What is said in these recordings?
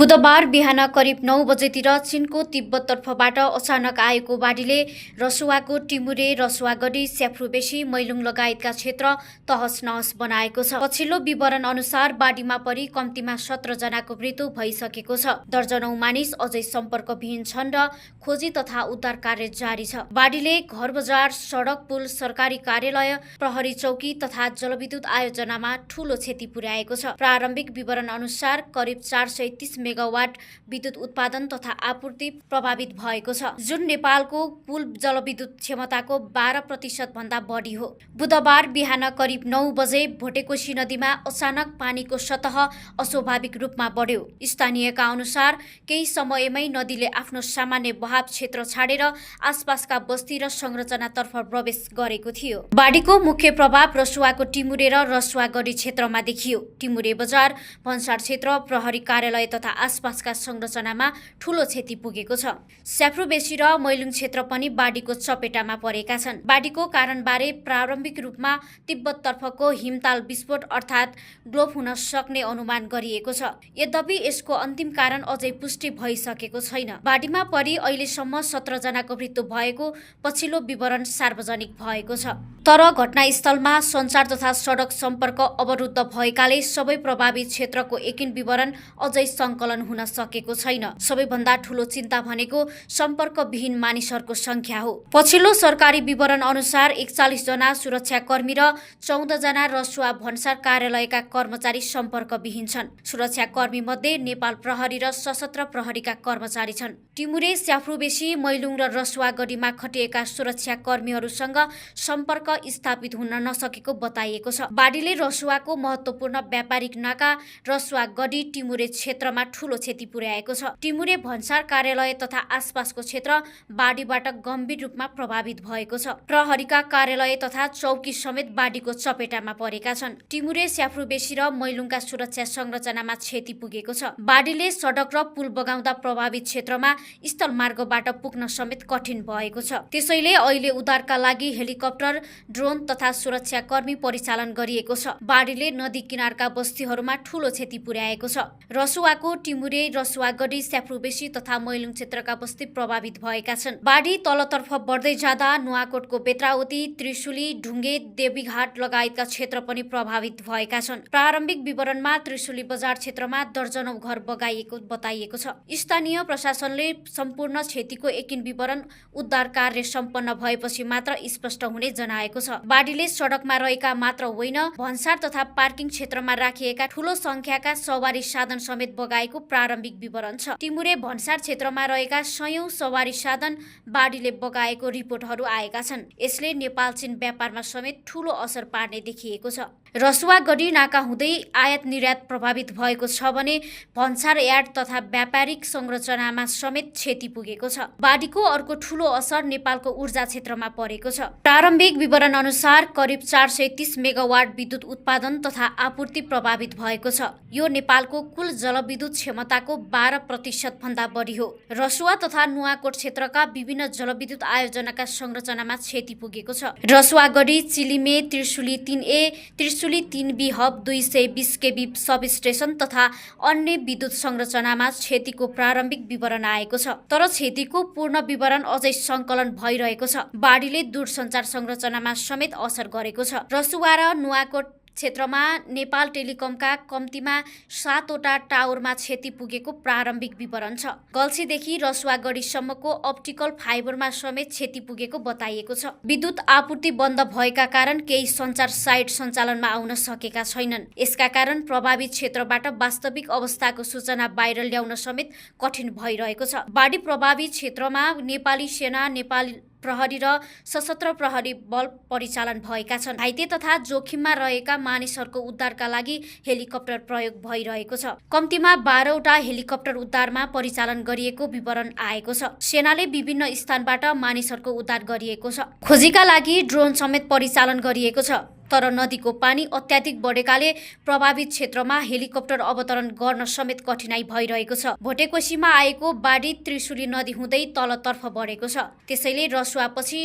बुधबार बिहान करिब 9 बजेतिर चीनको तिब्बततर्फबाट अचानक आएको बाढीले रसुवाको टिमुरे, रसुवागढी, स्याफ्रुबेसी, मैलुङ लगायतका क्षेत्र तहस नहस बनाएको छ। पछिल्लो विवरण अनुसार बाढीमा परि कम्तीमा 17 जनाको मृत्यु भइसकेको छ। दर्जनौं मानिस अझै सम्पर्कविहीन छन् र खोजी तथा उद्धार कार्य जारी छ। बाढीले घर बजार, सडक, पुल, सरकारी कार्यालय, प्रहरी चौकी तथा जलविद्युत आयोजनामा ठूलो क्षति पुर्याएको छ। प्रारम्भिक विवरण अनुसार करिब 430 मेगावाट विद्युत उत्पादन तथा आपूर्ति प्रभावित भएको छ, जुन नेपालको कुल जलविद्युत क्षमताको 12% भन्दा बढी हो। बुधबार बिहान करिब 9 बजे भोटेकोशी नदीमा अचानक पानीको सतह अस्वाभाविक रूपमा बढ्यो। स्थानीयका अनुसार केही समयमै नदीले आफ्नो सामान्य बहाव क्षेत्र छाडेर आसपासका बस्ती र संरचनातर्फ प्रवेश गरेको थियो। बाढीको मुख्य प्रभाव रसुवाको टिमुरे र रसुवागढी क्षेत्रमा देखियो। टिमुरे बजार, भन्सार क्षेत्र, प्रहरी कार्यालय तथा आसपासका संरचनामा ठूलो क्षति पुगेको छ। स्याफ्रुबेसी र मैलुङ क्षेत्र पनि बाढीको चपेटामा परेका छन्। बाढीको कारणबारे प्रारम्भिक रूपमा तिब्बततर्फको हिमताल विस्फोट अर्थात् ग्लोब हुन सक्ने अनुमान गरिएको छ। यद्यपि यसको अन्तिम कारण अझै पुष्टि भइसकेको छैन। बाढीमा परि अहिलेसम्म 17 जनाको मृत्यु भएको पछिल्लो विवरण सार्वजनिक भएको छ। तर घटनास्थलमा सञ्चार तथा सडक सम्पर्क अवरुद्ध भएकाले सबै प्रभावित क्षेत्रको एकिन विवरण अझै संकलन हुन सकेको छैन। सबैभन्दा ठूलो चिन्ता भनेको सम्पर्कविहीन मानिसहरूको संख्या हो। पछिल्लो सरकारी विवरण अनुसार 41 जना सुरक्षाकर्मी र 14 जना रसुवा भन्सार कार्यालयका कर्मचारी सम्पर्कविहीन छन्। सुरक्षाकर्मी मध्ये नेपाल प्रहरी र सशस्त्र प्रहरीका कर्मचारी छन्। टिमुरे, स्याफ्रुबेसी, मैलुङ र रसुवागढीमा खटिएका सुरक्षाकर्मीहरूसँग सम्पर्क स्थापित हुन नसकेको बताइएको छ। बाढीले रसुवाको महत्त्वपूर्ण व्यापारिक नाका रसुवागढी टिमुरे क्षेत्रमा ठूलो क्षति पुर्याएको छ। टिमुरे भन्सार कार्यालय तथा आसपासको क्षेत्र बाढीबाट गम्भीर रूपमा प्रभावित भएको छ। प्रहरीका कार्यालय तथा चौकी समेत बाढीको चपेटामा परेका छन्। टिमुरे, स्याफ्रुबेसी र मैलुङका सुरक्षा संरचनामा क्षति पुगेको छ। बाढीले सडक र पुल बगाउँदा प्रभावित क्षेत्रमा स्थलमार्गबाट पुग्न समेत कठिन भएको छ। त्यसैले अहिले उद्धारका लागि हेलिकप्टर, ड्रोन तथा सुरक्षाकर्मी परिचालन गरिएको छ। बाढीले नदी किनारका बस्तीहरूमा ठूलो क्षति पुर्याएको छ। रसुवाको टिमुरे, रसुवागढी, स्याफ्रुबेसी तथा मैलुङ क्षेत्रका बस्ती प्रभावित भएका छन्। बाढी तलतर्फ बढ्दै जाँदा नुवाकोटको बेत्रावती, त्रिशुली, ढुङ्गे, देवीघाट लगायतका क्षेत्र पनि प्रभावित भएका छन्। प्रारम्भिक विवरणमा त्रिशुली बजार क्षेत्रमा दर्जनौं घर बगाइएको बताइएको छ। स्थानीय प्रशासनले सम्पूर्ण क्षतिको एकिन विवरण उद्धार कार्य सम्पन्न भएपछि मात्र स्पष्ट हुने जनाएको छ। बाढीले सडकमा रहेका मात्र होइन, भन्सार तथा पार्किङ क्षेत्रमा राखिएका ठूलो संख्याका सवारी साधन समेत बगाएको प्रारम्भिक विवरण छ। टिमुरे भन्सार क्षेत्रमा रहेका सयौं सवारी साधन बाढीले बगाएको रिपोर्टहरू आएका छन्। यसले नेपाल चीन व्यापारमा समेत ठूलो असर पार्ने देखिएको छ। रसुवागढी नाका हुँदै आयात निर्यात प्रभावित भएको छ भने भन्सार यार्ड तथा व्यापारिक संरचनामा समेत क्षति पुगेको छ। बाढीको अर्को ठूलो असर नेपालको ऊर्जा क्षेत्रमा परेको छ। प्रारम्भिक विवरण अनुसार करिब 430 मेगावाट विद्युत उत्पादन तथा आपूर्ति प्रभावित भएको छ। यो नेपालको कुल जलविद्युत क्षमताको 12% भन्दा बढी हो। रसुवा तथा नुवाकोट क्षेत्रका विभिन्न जलविद्युत आयोजनाका संरचनामा क्षति पुगेको छ। Rasuwagadhi, Chilime, Trishuli 3A, Trishuli 3B hub, 220 KB sub station तथा अन्य विद्युत संरचनामा क्षतिको प्रारम्भिक विवरण आएको छ। तर क्षतिको पूर्ण विवरण अझै संकलन भइरहेको छ। बाढीले दूरसञ्चार संरचनामा समेत असर गरेको छ। रसुवा र नुवाकोट क्षेत्रमा नेपाल टेलिकमका कम्तीमा 7 वटा टावरमा क्षति पुगेको प्रारम्भिक विवरण छ। गल्सीदेखि रसुवागढीसम्मको अप्टिकल फाइबरमा समेत क्षति पुगेको बताइएको छ। विद्युत आपूर्ति बन्द भएका कारण केही सञ्चार साइट सञ्चालनमा आउन सकेका छैनन्। यसका कारण प्रभावित क्षेत्रबाट वास्तविक अवस्थाको सूचना बाहिर ल्याउन समेत कठिन भइरहेको छ। बाढी प्रभावित क्षेत्रमा नेपाली सेना, नेपाली प्रहरी र सशस्त्र प्रहरी बल परिचालन भएका छन्। घाइते तथा जोखिममा रहेका मानिसहरूको उद्धारका लागि हेलिकप्टर प्रयोग भइरहेको छ। कम्तीमा 12 वटा हेलिकप्टर उद्धारमा परिचालन गरिएको विवरण आएको छ। सेनाले विभिन्न स्थानबाट मानिसहरूको उद्धार गरिएको छ। खोजीका लागि ड्रोन समेत परिचालन गरिएको छ। तर नदीको पानी अत्याधिक बढेकाले प्रभावित क्षेत्रमा हेलिकप्टर अवतरण गर्न समेत कठिनाई भइरहेको छ। भोटेकोशीमा आएको बाढी त्रिशुली नदी हुँदै तलतर्फ बढेको छ। त्यसैले रसुवापछि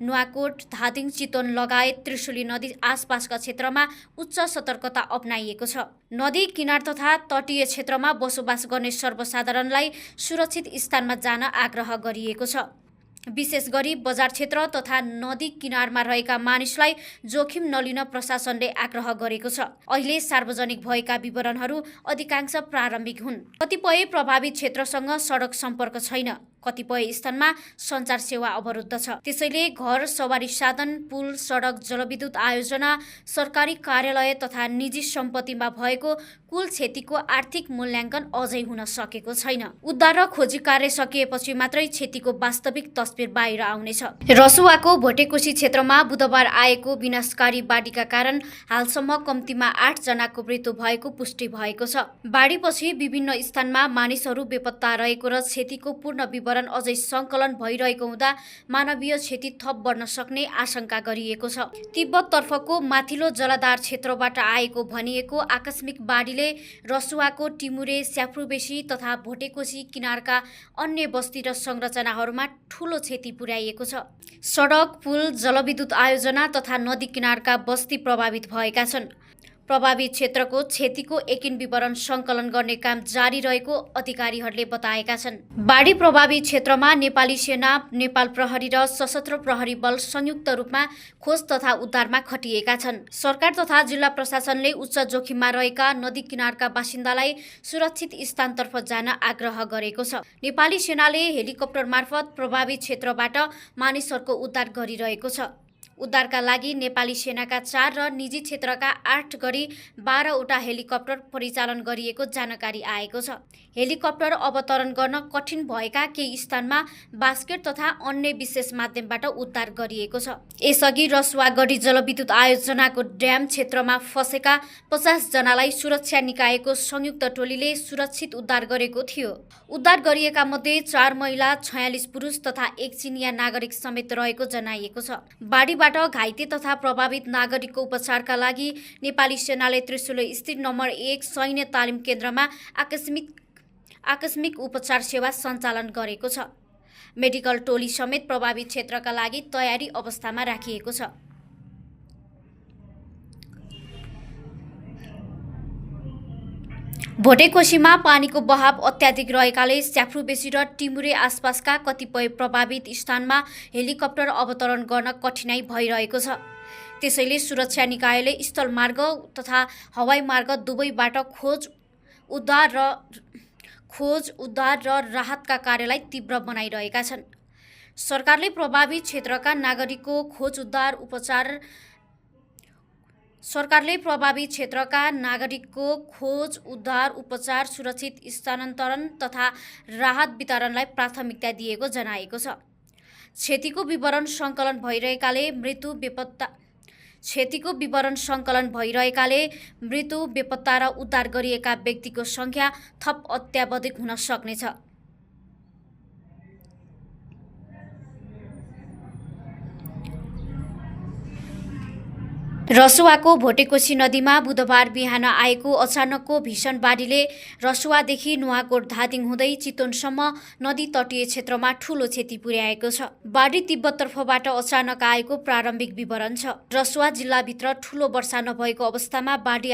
नुवाकोट, धादिङ, चितवन लगायत त्रिशुली नदी आसपासका क्षेत्रमा उच्च सतर्कता अपनाइएको छ। नदी किनार तथा तटीय क्षेत्रमा बसोबास गर्ने सर्वसाधारणलाई सुरक्षित स्थानमा जान आग्रह गरिएको छ। विशेष गरी बजार क्षेत्र तथा नदी किनारमा रहेका मानिसलाई जोखिम नलिन प्रशासनले आग्रह गरेको छ। अहिले सार्वजनिक भएका विवरणहरू अधिकांश प्रारम्भिक हुन्। कतिपय प्रभावित क्षेत्रसँग सडक सम्पर्क छैन। कतिपय स्थानमा सञ्चार सेवा अवरुद्ध छ। त्यसैले घर, सवारी साधन, पुल, सडक, जलविद्युत आयोजना, सरकारी कार्यालय तथा निजी सम्पत्तिमा भएको कुल क्षतिको आर्थिक मूल्याङ्कन अझै हुन सकेको छैन। उद्धार र खोजी कार्य सकिएपछि मात्रै क्षतिको वास्तविक तस्बिर बाहिर आउनेछ। रसुवाको भोटेकोशी क्षेत्रमा बुधबार आएको विनाशकारी बाढीका कारण हालसम्म कम्तीमा 8 जनाको मृत्यु भएको पुष्टि भएको छ। बाढीपछि विभिन्न स्थानमा मानिसहरू बेपत्ता रहेको र क्षतिको पूर्ण विवरण अझै सङ्कलन भइरहेको हुँदा मानवीय क्षति थप बढ्न सक्ने आशंका गरिएको छ। तिब्बततर्फको माथिल्लो जलाधार क्षेत्रबाट आएको भनिएको आकस्मिक बाढीले रसुवाको टिमुरे, स्याफ्रुबेसी तथा भोटेकोशी किनारका अन्य बस्ती र संरचनाहरूमा ठूलो क्षति पुर्याइएको छ। सडक, पुल, जलविद्युत आयोजना तथा नदी किनारका बस्ती प्रभावित भएका छन्। प्रभावित क्षेत्रको क्षतिको एकिन विवरण सङ्कलन गर्ने काम जारी रहेको अधिकारीहरूले बताएका छन्। बाढी प्रभावित क्षेत्रमा नेपाली सेना, नेपाल प्रहरी र सशस्त्र प्रहरी बल संयुक्त रूपमा खोज तथा उद्धारमा खटिएका छन्। सरकार तथा जिल्ला प्रशासनले उच्च जोखिममा रहेका नदी किनारका बासिन्दालाई सुरक्षित स्थानतर्फ जान आग्रह गरेको छ। नेपाली सेनाले हेलिकप्टर मार्फत प्रभावित क्षेत्रबाट मानिसहरूको उद्धार गरिरहेको छ। उद्धारका लागि नेपाली सेनाका 4 र निजी क्षेत्रका 8 गरी 12वटा हेलिकप्टर परिचालन गरिएको जानकारी आएको छ। हेलिकप्टर अवतरण गर्न कठिन भएका केही स्थानमा बास्केट तथा अन्य विशेष माध्यमबाट उद्धार गरिएको छ। यसअघि रसुवा गढी जलविद्युत आयोजनाको ड्याम क्षेत्रमा फँसेका 50 जनालाई सुरक्षा निकायको संयुक्त टोलीले सुरक्षित उद्धार गरेको थियो। उद्धार गरिएका मध्ये 4 महिला, 46 पुरुष तथा 1 चिनिया नागरिक समेत रहेको जनाइएको छ। बाढीबाट घाइते तथा प्रभावित नागरिकको उपचारका लागि नेपाली सेनाले त्रिशुली स्थित नम्बर 1 सैन्य तालिम केन्द्रमा आकस्मिक उपचार सेवा सञ्चालन गरेको छ। मेडिकल टोली समेत प्रभावित क्षेत्रका लागि तयारी अवस्थामा राखिएको छ। भोटेकोशीमा पानीको बहाव अत्याधिक रहेकाले स्याफ्रुबेसी र टिमुरे आसपासका कतिपय प्रभावित स्थानमा हेलिकप्टर अवतरण गर्न कठिनाई भइरहेको छ। त्यसैले सुरक्षा निकायले स्थलमार्ग तथा हवाई मार्ग दुवैबाट खोज, उद्धार र राहतका कार्यलाई तीव्र बनाइरहेका छन्। सरकारले प्रभावित क्षेत्रका नागरिकको खोज, उद्धार, उपचार, सुरक्षित स्थानान्तरण तथा राहत वितरणलाई प्राथमिकता दिएको जनाएको छ। क्षतिको विवरण सङ्कलन भइरहेकाले मृत्यु, बेपत्ता र उद्धार गरिएका व्यक्तिको सङ्ख्या थप अत्यावधिक हुन सक्नेछ। रसुवाको भोटेकोशी नदीमा बुधबार बिहान आएको अचानकको भीषण बाढीले रसुवादेखि नुवाकोट, धादिङ हुँदै चितवनसम्म नदी तटीय क्षेत्रमा ठूलो क्षति पुर्याएको छ। बाढी तिब्बततर्फबाट अचानक आएको प्रारम्भिक विवरण छ। रसुवा जिल्लाभित्र ठूलो वर्षा नभएको अवस्थामा बाढी